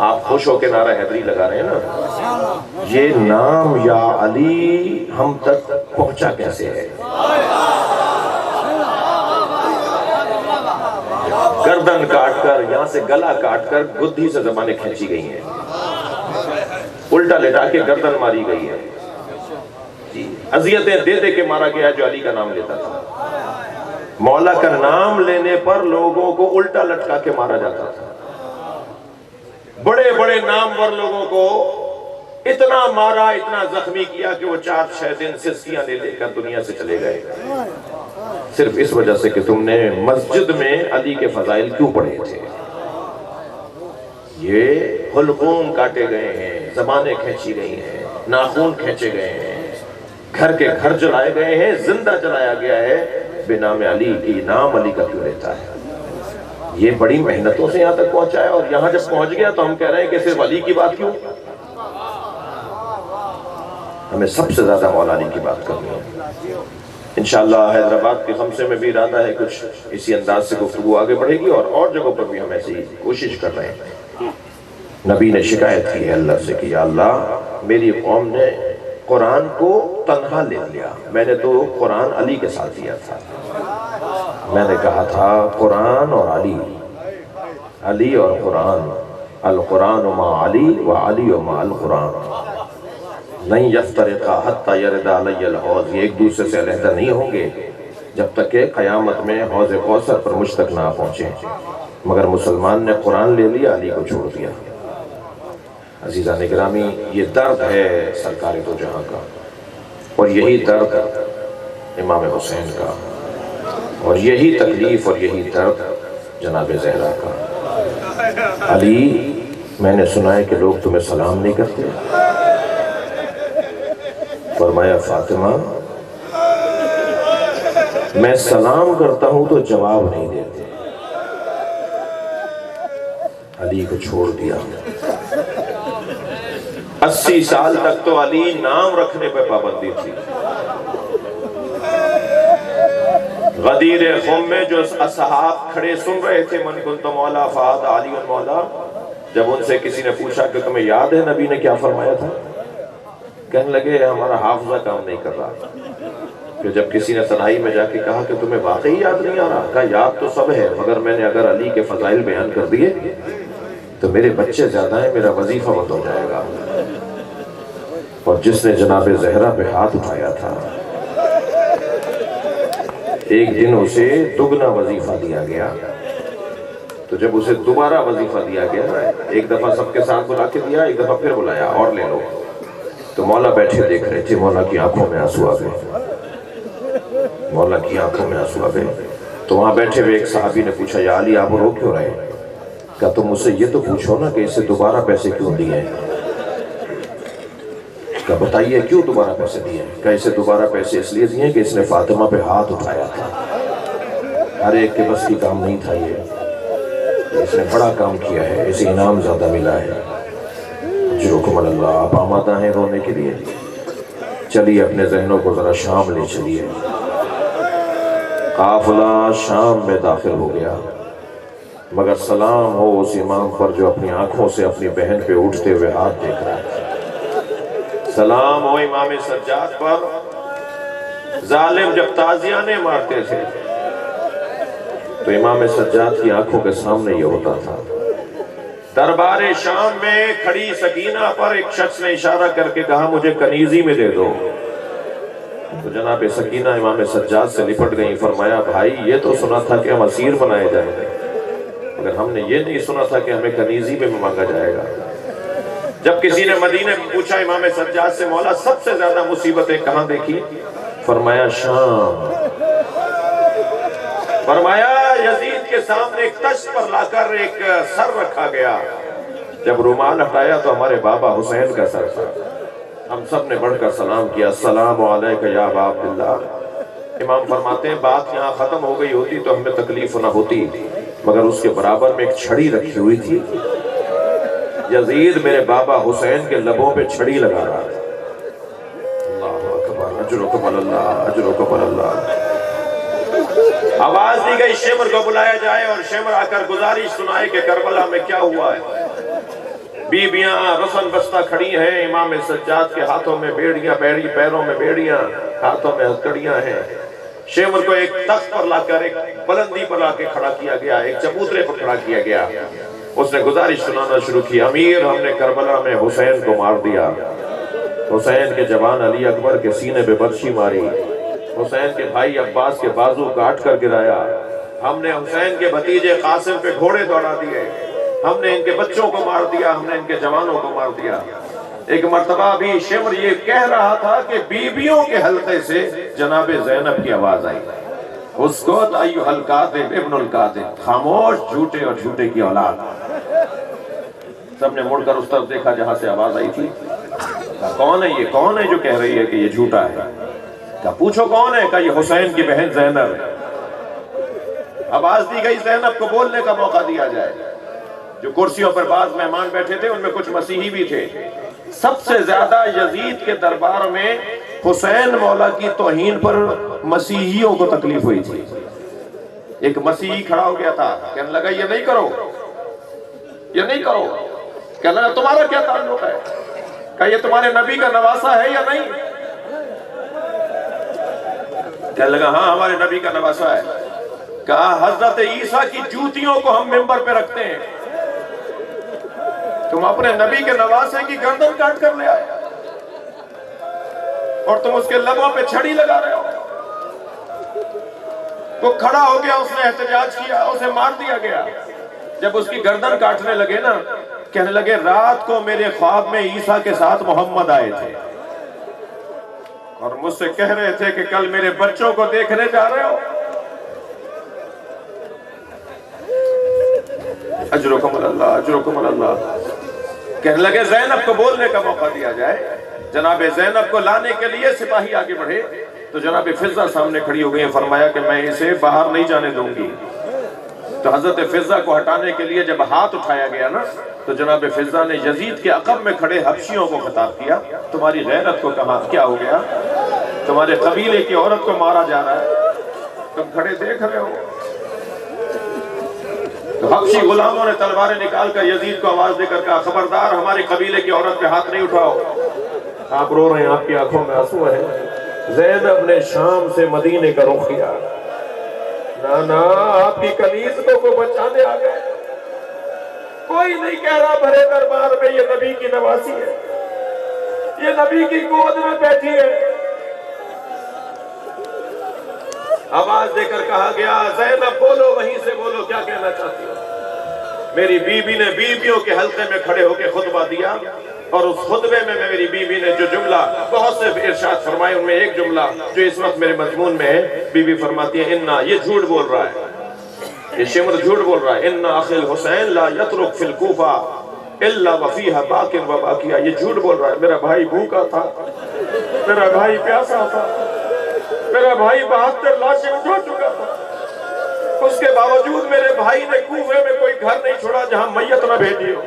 آپ خوش ہو کے نعرہ حیدری لگا رہے ہیں نا، یہ نام یا علی ہم تک پہنچا کیسے ہے؟ گردن کاٹ کر، یہاں سے گلا کاٹ کر گدھی سے زبانیں کھینچی گئی ہیں، الٹا لٹا کے گردن ماری گئی ہے، اذیتیں دے دے کے مارا گیا جو علی کا نام لیتا تھا۔ مولا کا نام لینے پر لوگوں کو الٹا لٹکا کے مارا جاتا تھا، بڑے بڑے نامور لوگوں کو اتنا مارا، اتنا زخمی کیا کہ وہ 4-6 دن سسکیاں لے لے کر دنیا سے چلے گئے، صرف اس وجہ سے کہ تم نے مسجد میں علی کے فضائل کیوں پڑھے تھے۔ یہ حلقوم کاٹے گئے ہیں، زبانیں کھینچی گئی ہیں، ناخون کھینچے گئے ہیں، گھر کے گھر جلائے گئے ہیں، زندہ جلایا گیا ہے بے نام علی کی، نام علی کا کیوں لیتا ہے؟ یہ بڑی محنتوں سے یہاں تک پہنچا ہے، اور یہاں جب پہنچ گیا تو ہم کہہ رہے ہیں کہ صرف علی کی بات کیوں؟ ہمیں سب سے زیادہ مولا علی کی بات کرنی ہے۔ انشاءاللہ حیدرآباد کے خمسے میں بھی ارادہ ہے کچھ اسی انداز سے گفتگو آگے بڑھے گی، اور جگہوں پر بھی ہم ایسی کوشش کر رہے ہیں۔ نبی نے شکایت کی ہے اللہ سے کہ یا اللہ میری قوم نے قرآن کو تنہا لے لیا، میں نے تو قرآن علی کے ساتھ دیا تھا، میں نے کہا تھا قرآن اور علی، علی اور قرآن، القرآن مع علی و علی مع القرآن، نہیں یفترقا حتی یرد علی الحوض، یہ ایک دوسرے سے علیحدہ نہیں ہوں گے جب تک کہ قیامت میں حوض کوثر پر مجھ تک نہ پہنچے۔ مگر مسلمان نے قرآن لے لیا، علی کو چھوڑ دیا۔ عزیزان گرامی، یہ درد ہے سرکار دو جہاں کا، اور یہی درد امام حسین کا، اور یہی تکلیف اور یہی درد جناب زہرا کا۔ علی، میں نے سنا ہے کہ لوگ تمہیں سلام نہیں کرتے، فرمایا فاطمہ میں سلام کرتا ہوں تو جواب نہیں دیتے۔ علی کو چھوڑ دیا۔ 80 سال تک تو علی نام رکھنے پہ پابندی تھی۔ غدیر خم میں جو اصحاب کھڑے سن رہے تھے من کنت مولا فہذا علی مولا، جب ان سے کسی نے پوچھا کہ تمہیں یاد ہے نبی نے کیا فرمایا تھا، کہنے لگے ہمارا حافظہ کام نہیں کر رہا۔ کہ جب کسی نے تنہائی میں جا کے کہا کہ تمہیں واقعی یاد نہیں آ رہا، کہا یاد تو سب ہے، مگر میں نے اگر علی کے فضائل بیان کر دیے تو میرے بچے زیادہ ہیں، میرا وظیفہ بند ہو جائے گا۔ اور جس نے جناب زہرا پہ ہاتھ اٹھایا تھا، ایک دن اسے دگنا وظیفہ دیا گیا، تو جب اسے دوبارہ وظیفہ دیا گیا، ایک دفعہ سب کے ساتھ بلا کے دیا، ایک دفعہ پھر بلایا اور لے لو، تو مولا بیٹھے دیکھ رہے تھے، مولا کی آنکھوں میں آنسو آ گئے، مولا کی آنکھوں میں آنسو آ گئے۔ تو وہاں بیٹھے ہوئے ایک صحابی نے پوچھا یا علی آپ رو کیوں رہے؟ کہا تم مجھ سے یہ تو پوچھو نا کہ اسے دوبارہ پیسے کیوں دیے؟ کہا بتائیے کیوں دوبارہ پیسے دیے؟ کہا اسے دوبارہ پیسے اس لیے دیے کہ اس نے فاطمہ پہ ہاتھ اٹھایا تھا، ہر ایک کے بس کی کام نہیں تھا، یہ اس نے بڑا کام کیا ہے، اسے انعام زیادہ ملا ہے۔ اجرکم اللہ، آپ آمادہ ہیں رونے کے لیے؟ چلیے اپنے ذہنوں کو ذرا شام لے چلیے۔ قافلہ شام میں داخل ہو گیا، مگر سلام ہو اس امام پر جو اپنی آنکھوں سے اپنی بہن پہ اٹھتے ہوئے ہاتھ دیکھ رہا ہے، سلام ہو امام سجاد پر۔ ظالم جب تازیانے مارتے تھے تو امام سجاد کی آنکھوں کے سامنے یہ ہوتا تھا۔ دربار شام میں کھڑی سکینہ پر ایک شخص نے اشارہ کر کے کہا مجھے کنیزی میں دے دو، تو جناب سکینہ امام سجاد سے لپٹ گئی، فرمایا بھائی یہ تو سنا تھا کہ ہم اسیر بنائے جائیں گے، مگر ہم نے یہ نہیں سنا تھا کہ ہمیں کنیزی میں مانگا جائے گا۔ جب کسی نے مدینے میں پوچھا امام سجاد سے مولا سب سے زیادہ مصیبتیں کہاں دیکھی؟ فرمایا شام۔ فرمایا یزید کے سامنے ایک تشت پر لا کر ایک سر رکھا گیا، جب رومال ہٹایا تو ہمارے بابا حسین کا سر تھا، ہم سب نے بڑھ کر سلام کیا، السلام علیکہ یا ابا عبداللہ۔ امام فرماتے ہیں بات یہاں ختم ہو گئی ہوتی تو ہمیں تکلیف نہ ہوتی، مگر اس کے برابر میں ایک چھڑی رکھی ہوئی تھی، یزید میرے بابا حسین کے لبوں پہ چھڑی لگا رہا تھا۔ اللہ اکبر، اجرکم اللہ، اجرکم اللہ۔ آواز دی گئی شمر کو بلایا جائے، اور شمر آ کر گزارش سنائے کہ کربلا میں کیا ہوا ہے۔ بیبیاں رسن بستہ کھڑی ہیں، امام سجاد کے ہاتھوں میں بیڑیاں، پیروں میں بیڑیاں، ہاتھوں میں ہتھکڑیاں ہیں۔ شیمر کو ایک تخت پر لا کر، ایک بلندی پر لا کے کھڑا کیا گیا، ایک چبوترے پر کھڑا کیا گیا۔ اس نے گزارش سنانا شروع کی، امیر ہم نے کربلا میں حسین کو مار دیا، حسین کے جوان علی اکبر کے سینے پہ برچھی ماری، حسین کے بھائی عباس کے بازو کاٹ کر گرایا، ہم نے حسین کے بھتیجے قاسم پہ گھوڑے دوڑا دیے، ہم نے ان کے بچوں کو مار دیا، ہم نے ان کے جوانوں کو مار دیا۔ ایک مرتبہ بھی شمر یہ کہہ رہا تھا کہ بیویوں کے حلقے سے جناب زینب کی آواز آئی، اسکت ایھا الکاذب ابن الکاذب، خاموش جھوٹے اور جھوٹے کی اولاد۔ سب نے مڑ کر اس طرف دیکھا جہاں سے آواز آئی تھی، کہا کون ہے یہ، کون ہے جو کہہ رہی ہے کہ یہ جھوٹا ہے؟ کہا پوچھو کون ہے؟ کہا یہ حسین کی بہن زینب ہے۔ آواز دی گئی زینب کو بولنے کا موقع دیا جائے۔ جو کرسیوں پر بعض مہمان بیٹھے تھے ان میں کچھ مسیحی بھی تھے۔ سب سے زیادہ یزید کے دربار میں حسین مولا کی توہین پر مسیحیوں کو تکلیف ہوئی تھی۔ ایک مسیحی کھڑا ہو گیا تھا، کہنے لگا یہ نہیں کرو، یہ نہیں کرو۔ کہنے لگا تمہارا کیا تعلق ہے؟ کہا یہ تمہارے نبی کا نواسہ ہے یا نہیں؟ کہنے لگا ہاں ہمارے نبی کا نواسہ ہے۔ کہا حضرت عیسیٰ کی جوتیوں کو ہم ممبر پہ رکھتے ہیں، تم اپنے نبی کے نواسے کی گردن کاٹ کر لے آئے اور تم اس کے لبوں پہ چھڑی لگا رہے ہو۔ وہ کھڑا ہو گیا، اس نے احتجاج کیا، اسے مار دیا گیا۔ جب اس کی گردن کاٹنے لگے نا، کہنے لگے رات کو میرے خواب میں عیسیٰ کے ساتھ محمد آئے تھے اور مجھ سے کہہ رہے تھے کہ کل میرے بچوں کو دیکھنے جا رہے ہو۔ اجرکم اللہ، اجرکم اللہ۔ کہنے لگے زینب کو بولنے کا موقع دیا جائے۔ جناب زینب کو لانے کے لیے سپاہی آگے بڑھے تو جناب فضہ سامنے کھڑی ہو گئی، فرمایا کہ میں اسے باہر نہیں جانے دوں گی۔ تو حضرت فضہ کو ہٹانے کے لیے جب ہاتھ اٹھایا گیا نا تو جناب فضہ نے یزید کے عقب میں کھڑے حبشیوں کو خطاب کیا، تمہاری غیرت کو کہاں کیا ہو گیا؟ تمہارے قبیلے کی عورت کو مارا جا رہا ہے، تم کھڑے دیکھ رہے ہو۔ تو حبشی غلاموں نے تلواریں نکال کر یزید کو آواز دے کر کہا خبردار ہمارے قبیلے کی عورت پہ ہاتھ نہیں اٹھاؤ۔ آپ رو رہے ہیں، آپ کی آنکھوں میں آنسو ہیں۔ زینب نے شام سے مدینے کا رخ کیا، نانا آپ کی کنیز کو بچانے آ گئے۔ کوئی نہیں کہہ رہا بھرے دربار میں یہ نبی کی نواسی ہے، یہ نبی کی گود میں بیٹھی ہے۔ آواز دے کر کہا گیا زینب بولو، وہیں سے بولو، کیا کہنا چاہتی ہو؟ میری بیوی نے بیویوں کے حلقے میں کھڑے ہو کے خطبہ دیا اور اس خطبے میں میری بیوی نے جو جملہ بہت سے ارشاد فرمائے ان میں ایک جملہ جو اس وقت میرے مضمون میں ہے، بیوی فرماتی ہے انا، یہ جھوٹ بول رہا ہے، یہ شمر جھوٹ بول رہا ہے، انا اخی الحسین لا یترک فی الکوفہ الا وفیہا باکر و باکیہ، یہ جھوٹ بول رہا ہے، میرا بھائی بھوکا تھا، میرا بھائی پیاسا تھا، میرا بھائی 72 لاشیں اٹھا چکا تھا، اس کے باوجود میرے بھائی نے کوفے میں کوئی گھر نہیں چھوڑا جہاں میت نہ بھیجی ہو۔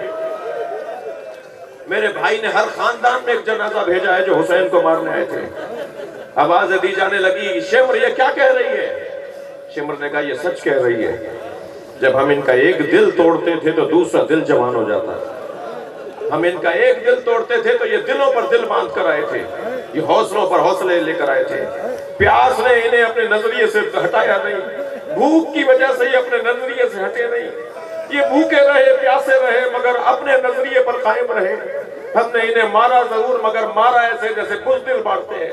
میرے بھائی نے ہر خاندان میں ایک جنازہ بھیجا ہے جو حسین کو مارنے آئے تھے۔ آوازیں دی جانے لگی شمر یہ کیا کہہ رہی ہے؟ شمر نے کہا یہ سچ کہہ رہی ہے، جب ہم ان کا ایک دل توڑتے تھے تو دوسرا دل جوان ہو جاتا، ہم ان کا ایک دل توڑتے تھے تو یہ دلوں پر دل باندھ کر آئے تھے، یہ حوصلوں پر حوصلے لے کر آئے تھے۔ پیاس نے انہیں اپنے نظریے سے ہٹایا نہیں، بھوک کی وجہ سے یہ اپنے نظریے سے ہٹے نہیں، یہ بھوکے رہے پیاسے رہے مگر اپنے نظریے پر قائم رہے۔ ہم نے انہیں مارا ضرور مگر مارا ایسے جیسے بزدل مارتے ہیں،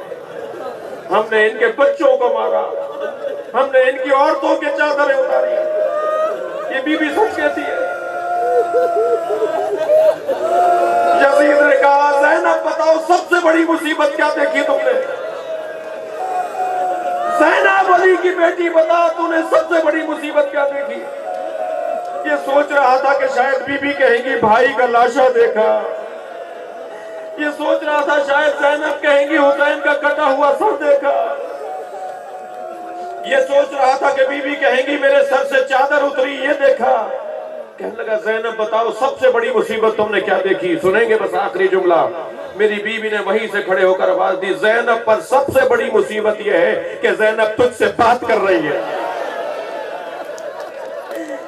ہم نے ان کے بچوں کو مارا، ہم نے ان کی عورتوں کے چادریں اتاری، یہ بی بی سچ کہتی ہے۔ یزید نے کہا زینب بتاؤ سب سے بڑی مصیبت کیا دیکھی تم نے؟ زینب علی کی بیٹی بتا تو نے سب سے بڑی مصیبت کیا دیکھی؟ یہ سوچ رہا تھا کہ شاید بی بی کہیں گی بھائی کا لاشا دیکھا، یہ سوچ رہا تھا شاید زینب کہیں گی حسین کا کٹا ہوا سر دیکھا، یہ سوچ رہا تھا کہ بی بی کہیں گی میرے سر سے چادر اتری یہ دیکھا۔ کہنے لگا زینب بتاؤ سب سے بڑی مصیبت تم نے کیا دیکھی؟ سنیں گے بس آخری جملہ۔ میری بیوی نے وہیں سے کھڑے ہو کر آواز دی زینب پر سب سے بڑی مصیبت یہ ہے کہ زینب تجھ سے بات کر رہی ہے۔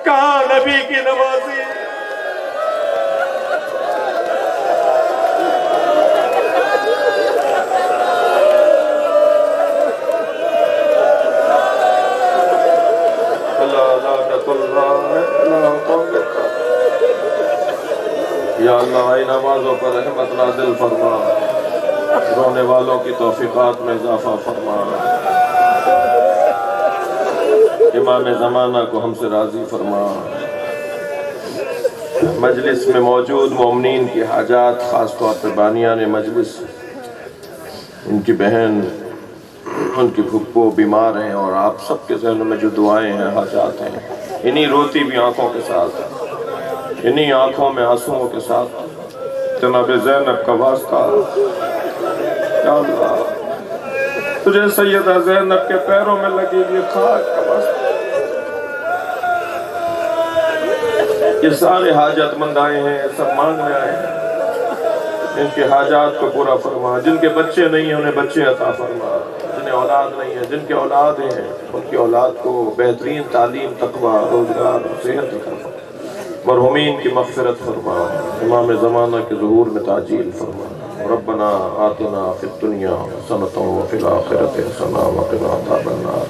کہاں نبی کی نوازی، یا اللہ ان نمازوں پر رحمت نازل فرما، رونے والوں کی توفیقات میں اضافہ فرما، امام زمانہ کو ہم سے راضی فرما، مجلس میں موجود مومنین کی حاجات، خاص طور پہ بانیان مجلس، ان کی بہن، ان کی پھپھو بیمار ہیں، اور آپ سب کے ذہنوں میں جو دعائیں ہیں، حاجات ہیں، انہی روتی بھی آنکھوں کے ساتھ، انہی آنکھوں میں آنسوؤں کے ساتھ جناب زینب کا واسطہ، یا اللہ تجھے سیدہ زینب کے پیروں میں لگی ہوئی خاک کا واسطہ، یہ سارے حاجت مند آئے ہیں، سب مانگنے آئے ہیں، ان کے حاجات کو پورا فرما، جن کے بچے نہیں ہیں انہیں بچے عطا فرما، جنہیں اولاد نہیں ہے، جن کے اولاد ہیں ان کی اولاد کو بہترین تعلیم، تقوی، روزگار، صحت فرما، مرحومین کی مغفرت فرما، امام زمانہ کے ظہور میں تعجیل فرما، ربنا آتنا فی الدنیا حسنۃ وفی الآخرۃ حسنۃ وقنا عذاب النار۔